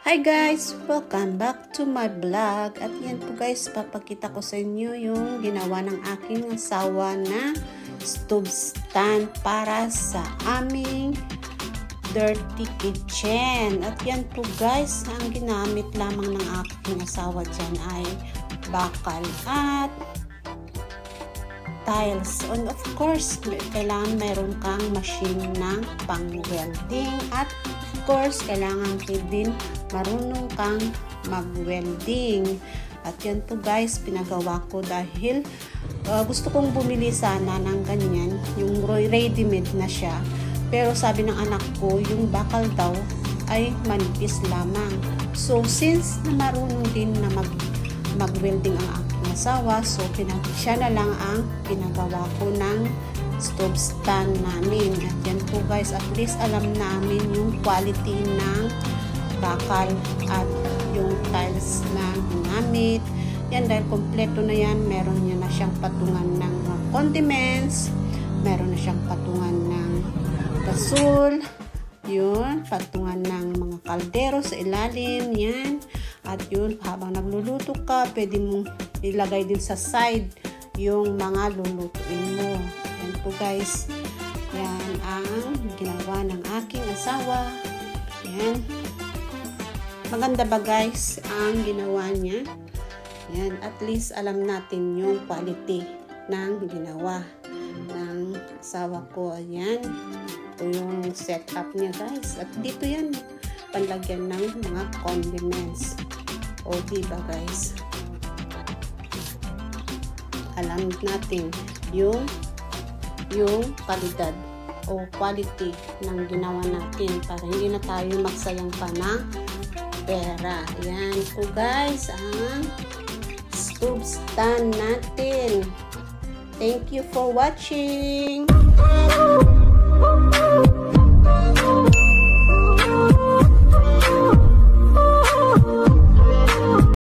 Hi guys! Welcome back to my vlog. At yan po guys, papakita ko sa inyo yung ginawa ng aking asawa na stove stand para sa aming dirty kitchen. At yan po guys, ang ginamit lamang ng aking asawa dyan ay bakal at tiles. And of course, kailangan mayroon kang machine ng pang-welding at of course, kailangan din marunong kang mag-welding. At yan po guys, pinagawa ko dahil gusto kong bumili sana ng ganyan, yung ready-made na siya. Pero sabi ng anak ko, yung bakal daw ay manipis lamang. So, since na marunong din na mag-welding ang aking asawa, so siya na lang ang pinagawa ko ng stove stand namin. At yan po guys, at least alam namin yung quality ng bakal at yung tiles na ginamit. Yan, dahil kompleto na yan, meron niya na siyang patungan ng condiments, meron na siyang patungan ng gasol, yun, patungan ng mga kaldero sa ilalim, yan. At yun, habang nagluluto ka, pwede mong ilagay din sa side yung mga lulutuin mo. Yan po guys, yan ang ginawa ng aking asawa. Yan, maganda ba guys ang ginawa niya? Yan, at least alam natin yung quality ng ginawa ng asawa ko. Ayan, ito yung setup niya guys. At dito yan, panlagyan ng mga condiments. O diba guys, alam natin yung kalidad o quality ng ginawa natin para hindi na tayo magsayang pa ng pera. Yan po guys ang stove stand natin. Thank you for watching.